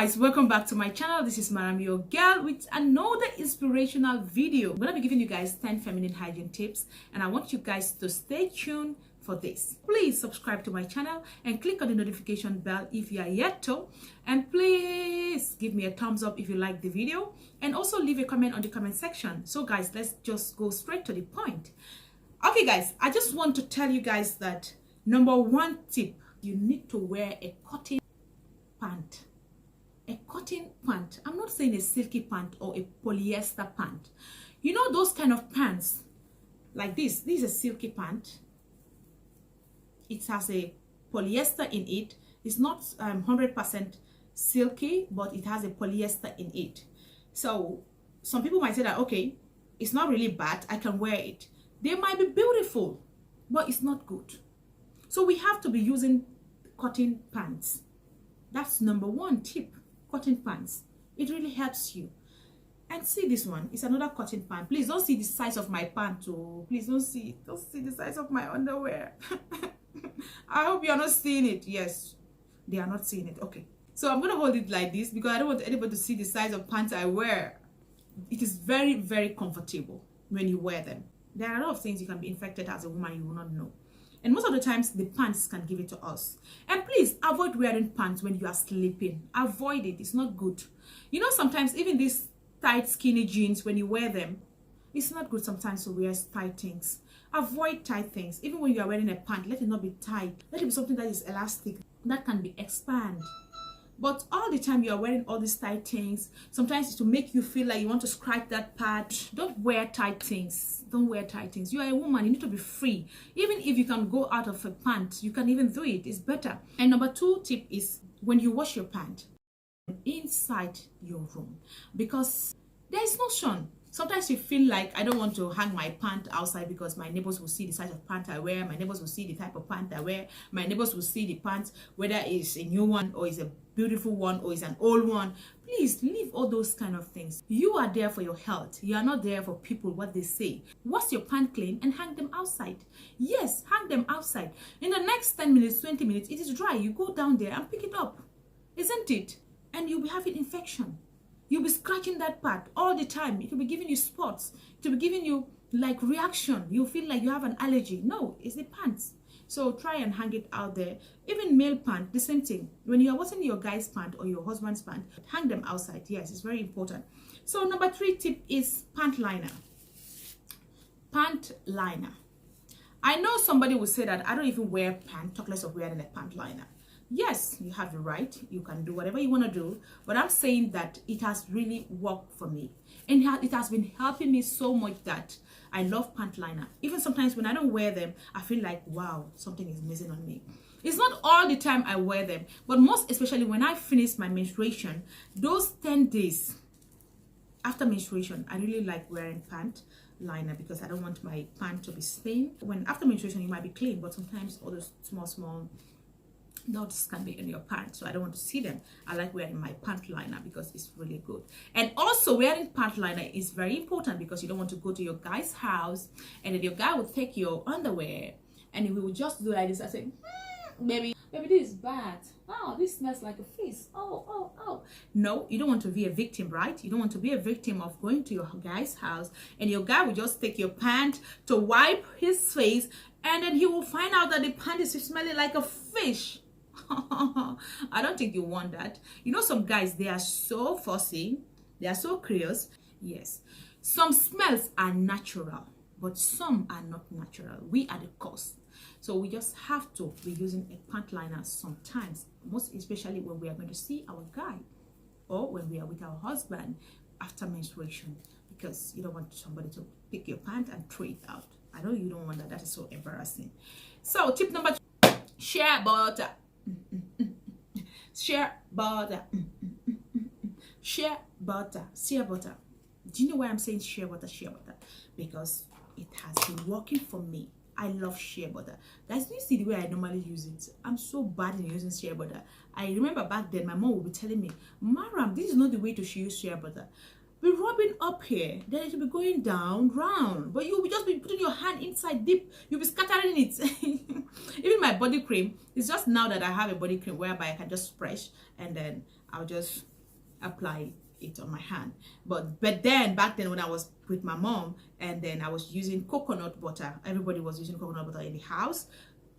guys, welcome back to my channel. This is Maram, your girl, with another inspirational video. I'm gonna be giving you guys 10 feminine hygiene tips, and I want you guys to stay tuned for this. Please subscribe to my channel and click on the notification bell if you are yet to, and please give me a thumbs up if you like the video, and also leave a comment on the comment section. So guys, let's just go straight to the point. Okay guys, I just want to tell you guys that number one tip, you need to wear a cotton pant. A cotton pant. I'm not saying a silky pant or a polyester pant. You know those kind of pants like this. This is a silky pant. It has a polyester in it. It's not 100% silky, but it has a polyester in it. So some people might say that, okay, it's not really bad, I can wear it. They might be beautiful, but it's not good. So we have to be using cotton pants. That's number one tip. Cotton pants. It really helps you. And see this one. It's another cotton pant. Please don't see the size of my pant. Oh, please don't see the size of my underwear. I hope you're not seeing it. Yes, they are not seeing it. Okay. So I'm going to hold it like this because I don't want anybody to see the size of pants I wear. It is very, very comfortable when you wear them. There are a lot of things you can be infected as a woman you will not know. And most of the times, the pants can give it to us. And please, avoid wearing pants when you are sleeping. Avoid it. It's not good. You know, sometimes even these tight, skinny jeans, when you wear them, it's not good sometimes to wear tight things. Avoid tight things. Even when you are wearing a pant, let it not be tight. Let it be something that is elastic, that can be expanded. But all the time you are wearing all these tight things, sometimes it's to make you feel like you want to scratch that part. Don't wear tight things. Don't wear tight things. You are a woman. You need to be free. Even if you can go out of a pant, you can even do it. It's better. And number two tip is when you wash your pant, inside your room, because there is no sun. Sometimes you feel like, I don't want to hang my pant outside because my neighbors will see the size of pant I wear. My neighbors will see the type of pant I wear. My neighbors will see the pants, whether it's a new one or it's a beautiful one or it's an old one. Please leave all those kind of things. You are there for your health. You are not there for people, what they say. Wash your pant clean and hang them outside. Yes, hang them outside. In the next 10 minutes, 20 minutes, it is dry. You go down there and pick it up. Isn't it? And you'll be having infection. You'll be scratching that part all the time. It will be giving you spots. It will be giving you like reaction. You feel like you have an allergy. No, it's the pants. So try and hang it out there. Even male pant, the same thing. When you are washing your guy's pant or your husband's pant, hang them outside. Yes, it's very important. So number three tip is pant liner. Pant liner. I know somebody will say that I don't even wear pants, talk less of wearing a pant liner. Yes, you have the right. You can do whatever you want to do. But I'm saying that it has really worked for me. And it has been helping me so much that I love pant liner. Even sometimes when I don't wear them, I feel like, wow, something is missing on me. It's not all the time I wear them. But most especially when I finish my menstruation, those 10 days after menstruation, I really like wearing pant liner because I don't want my pant to be stained. When after menstruation, you might be clean. But sometimes all those small dots can be in your pants, so I don't want to see them. I like wearing my pant liner because it's really good. And also wearing pant liner is very important because you don't want to go to your guy's house and then your guy will take your underwear and he will just do like this. I say, baby, this is bad. Oh, this smells like a fish. Oh. No, you don't want to be a victim, right? You don't want to be a victim of going to your guy's house and your guy will just take your pant to wipe his face and then he will find out that the pant is smelling like a fish. I don't think you want that. You know, some guys, they are so fussy, they are so curious. Yes, some smells are natural, but some are not natural. We are the cause. So we just have to be using a pant liner sometimes, most especially when we are going to see our guy or when we are with our husband after menstruation, because you don't want somebody to pick your pant and throw it out. I know you don't want that. That is so embarrassing. So tip number two, shea butter. Shea butter. Shea butter. Shea butter. Do you know why I'm saying shea butter? Shea butter, because it has been working for me. I love shea butter. Guys, do you see the way I normally use it? I'm so bad in using shea butter. I remember back then my mom would be telling me, Maram, this is not the way to use shea butter. be rubbing up here, then it will be going down, round. But you will just be putting your hand inside deep. You'll be scattering it. Even my body cream, it's just now that I have a body cream whereby I can just splash and then I'll just apply it on my hand. But then back then when I was with my mom and then I was using coconut butter, everybody was using coconut butter in the house.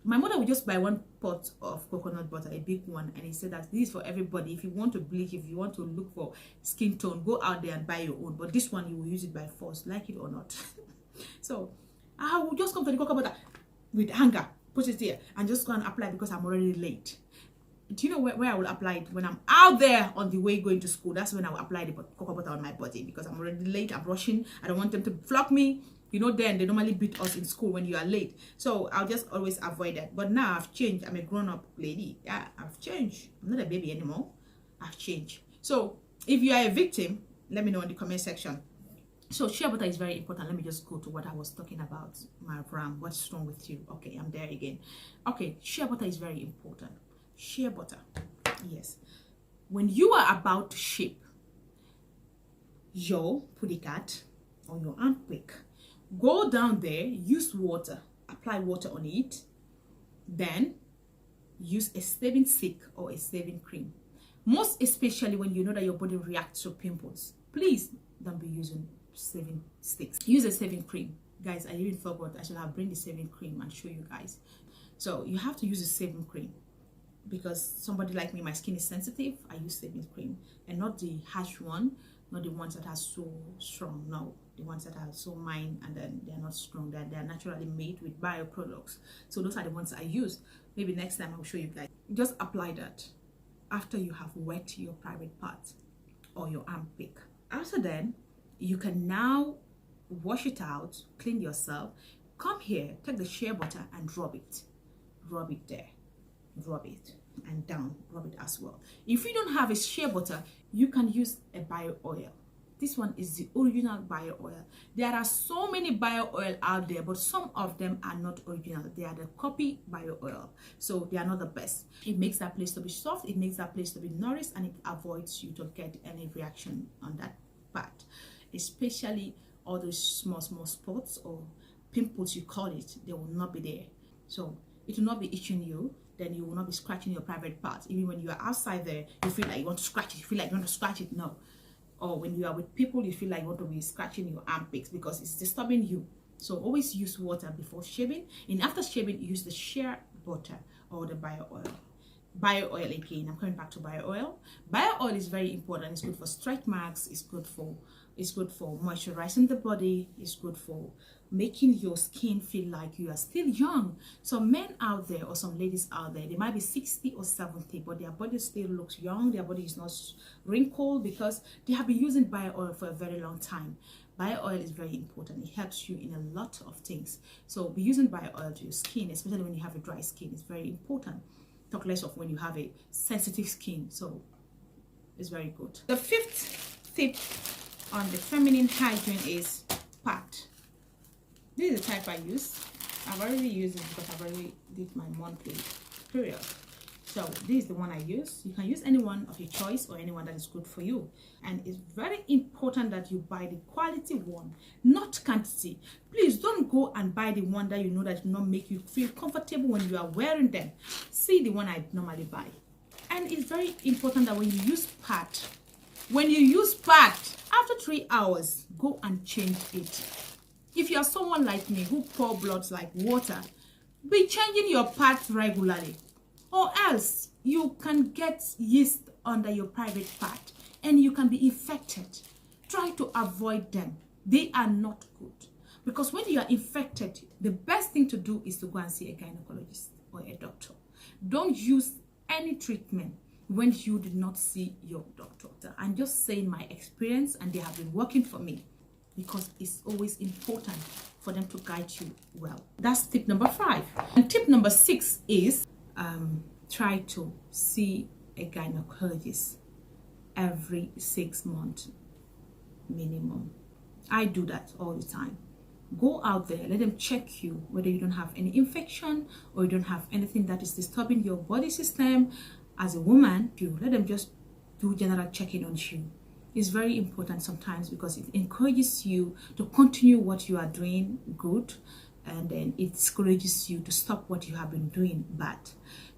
My mother would just buy one pot of coconut butter, a big one, and he said that this is for everybody. If you want to bleach, if you want to look for skin tone, go out there and buy your own. But this one, you will use it by force, like it or not. So I will just come to the coconut butter with anger, put it here, and just go and apply because I'm already late. Do you know where I will apply it? When I'm out there on the way going to school, that's when I will apply the cocoa butter on my body because I'm already late, I'm rushing, I don't want them to flog me. You know, then they normally beat us in school when you are late. So I'll just always avoid that. But now I've changed. I'm a grown-up lady. Yeah, I've changed. I'm not a baby anymore. I've changed. So if you are a victim, let me know in the comment section. So shea butter is very important. Let me just go to what I was talking about. Maram, what's wrong with you? Okay, I'm there again. Okay, shea butter is very important. Shea butter. Yes. When you are about to shape your pudding cat or your armpit, go down there, use water, apply water on it, then use a shaving stick or a shaving cream. Most especially when you know that your body reacts to pimples, please don't be using shaving sticks. Use a shaving cream. Guys, I even forgot, I should have bring the shaving cream and show you guys. So you have to use a shaving cream because somebody like me, my skin is sensitive. I use shaving cream and not the harsh one, not the ones that are so strong. No, the ones that are so mine and then they're not strong, that they're naturally made with bioproducts. So those are the ones I use. Maybe next time I'll show you guys. Just apply that after you have wet your private part or your armpit. After then, you can now wash it out, clean yourself, come here, take the shea butter and rub it there, rub it and down, rub it as well. If you don't have a shea butter, you can use a bio oil. This one is the original bio oil. There are so many bio oil out there, but some of them are not original. They are the copy bio oil, so they are not the best. It makes that place to be soft, it makes that place to be nourished, and it avoids you to get any reaction on that part, especially all those small spots or pimples you call it. They will not be there, so it will not be itching you. Then you will not be scratching your private parts. Even when you are outside there, you feel like you want to scratch it, you feel like you want to scratch it. No. Or when you are with people, you feel like you want to be scratching your armpits because it's disturbing you. So always use water before shaving, and after shaving use the shea butter or the bio oil. Bio oil again, I'm coming back to bio oil. Bio oil is very important. It's good for stretch marks, it's good for moisturizing the body, it's good for making your skin feel like you are still young. Some men out there or some ladies out there, they might be 60 or 70, but their body still looks young, their body is not wrinkled because they have been using bio oil for a very long time. Bio oil is very important. It helps you in a lot of things. So be using bio oil to your skin, especially when you have a dry skin. It's very important. Talk less of when you have a sensitive skin. So it's very good. The fifth tip on the feminine hygiene is pad. This is the type I use. I've already used it because I've already did my monthly period. So this is the one I use. You can use any one of your choice or anyone that is good for you. And it's very important that you buy the quality one, not quantity. Please don't go and buy the one that you know that will not make you feel comfortable when you are wearing them. See the one I normally buy. And it's very important that when you use pad, after 3 hours, go and change it. If you are someone like me who pour blood like water, be changing your pads regularly, or else you can get yeast under your private part and you can be infected. Try to avoid them. They are not good, because when you are infected, the best thing to do is to go and see a gynecologist or a doctor. Don't use any treatment when you did not see your doctor. I'm just saying my experience, and they have been working for me, because it's always important for them to guide you well. That's tip number 5. And tip number 6 is try to see a gynecologist every 6 months minimum. I do that all the time. Go out there, let them check you whether you don't have any infection or you don't have anything that is disturbing your body system. As a woman, you let them just do general checking on you. is very important sometimes because it encourages you to continue what you are doing good, and then it discourages you to stop what you have been doing bad.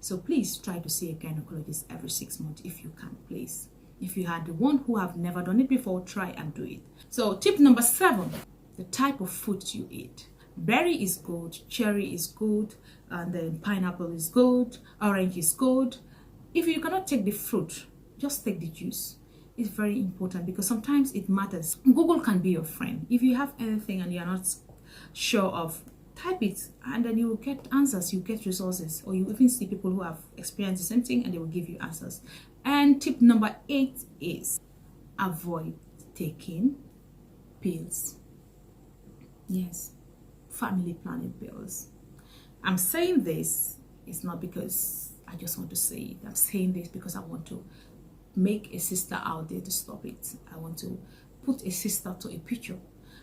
So please try to see a gynecologist every 6 months if you can, please. If you are the one who have never done it before, try and do it. So tip number 7, the type of fruit you eat. Berry is good, cherry is good, and then pineapple is good, orange is good. If you cannot take the fruit, just take the juice. It's very important because sometimes it matters. Google can be your friend. If you have anything and you are not sure of, type it and then you will get answers, you get resources, or you even see people who have experienced the same thing and they will give you answers. And tip number 8 is avoid taking pills. Yes, family planning pills. I'm saying this, it's not because I just want to say it. I'm saying this because I want to make a sister out there to stop it. I want to put a sister to a picture.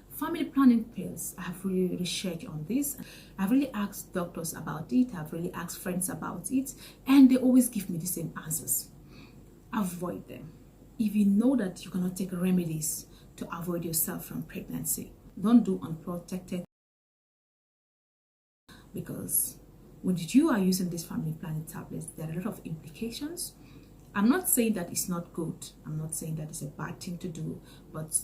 Family planning pills, I have really researched on this. I've really asked doctors about it. I've really asked friends about it, and they always give me the same answers. Avoid them. If you know that you cannot take remedies to avoid yourself from pregnancy, don't do unprotected, because when you are using these family planning tablets, there are a lot of implications. I'm not saying that it's not good. I'm not saying that it's a bad thing to do, but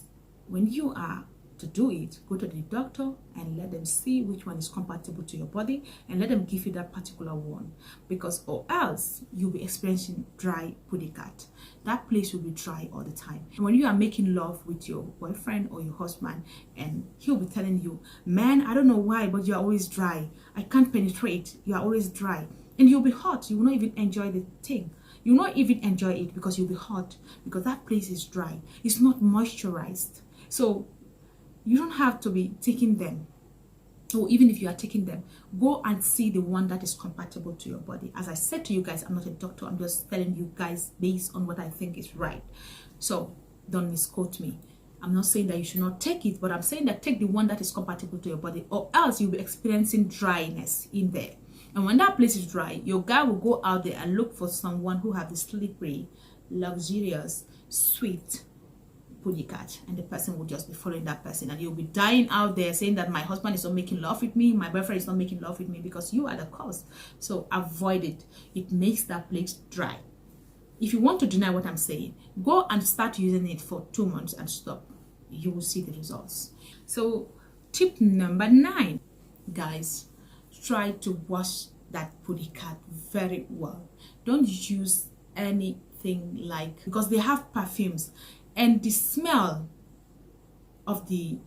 when you are to do it, go to the doctor and let them see which one is compatible to your body and let them give you that particular one, because or else you'll be experiencing dry body cut. That place will be dry all the time. And when you are making love with your boyfriend or your husband, and he'll be telling you, man, I don't know why, but you're always dry, I can't penetrate, you're always dry, and you'll be hot. You will not even enjoy the thing. You will not even enjoy it because you'll be hot, because that place is dry, it's not moisturized. So you don't have to be taking them, or even if you are taking them, go and see the one that is compatible to your body. As I said to you guys, I'm not a doctor, I'm just telling you guys based on what I think is right. So don't misquote me. I'm not saying that you should not take it, but I'm saying that take the one that is compatible to your body, or else you'll be experiencing dryness in there. And when that place is dry, your guy will go out there and look for someone who have the slippery, luxurious, sweet body cut, and the person will just be following that person, and you'll be dying out there saying that my husband is not making love with me, my boyfriend is not making love with me, because you are the cause. So avoid it. It makes that place dry. If you want to deny what I'm saying, go and start using it for 2 months and stop. You will see the results. So tip number 9, guys, try to wash that body cut very well. Don't use anything like, because they have perfumes, and the smell of the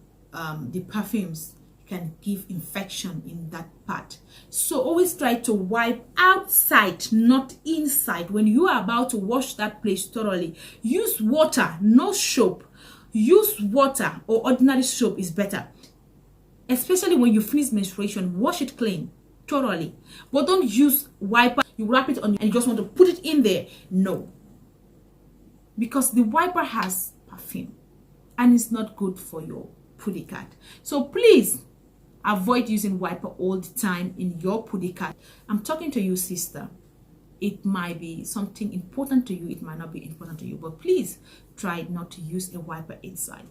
perfumes can give infection in that part. So always try to wipe outside, not inside. When you are about to wash that place thoroughly, use water, no soap. Use water, or ordinary soap is better. Especially when you finish menstruation, wash it clean thoroughly. But don't use wiper. You wrap it on and you just want to put it in there. No. Because the wiper has perfume and it's not good for your puddy cat. So please avoid using wiper all the time in your puddy cat. I'm talking to you, sister. It might be something important to you, it might not be important to you, but please try not to use a wiper inside.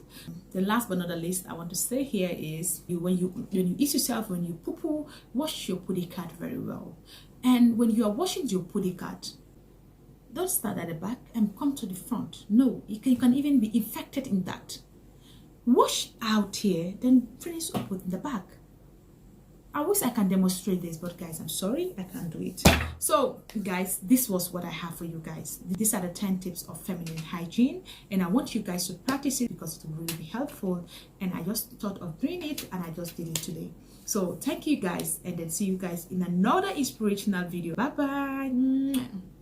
The last but not the least I want to say here is, when you eat yourself, when you poo-poo, wash your puddy cat very well. And when you are washing your puddy cat, don't start at the back and come to the front. No, you can even be infected in that. Wash out here, then finish up with the back. I wish I can demonstrate this, but guys, I'm sorry, I can't do it. So guys, this was what I have for you guys. These are the 10 tips of feminine hygiene, and I want you guys to practice it because it will really be helpful. And I just thought of doing it, and I just did it today. So thank you guys, and then see you guys in another inspirational video. Bye bye.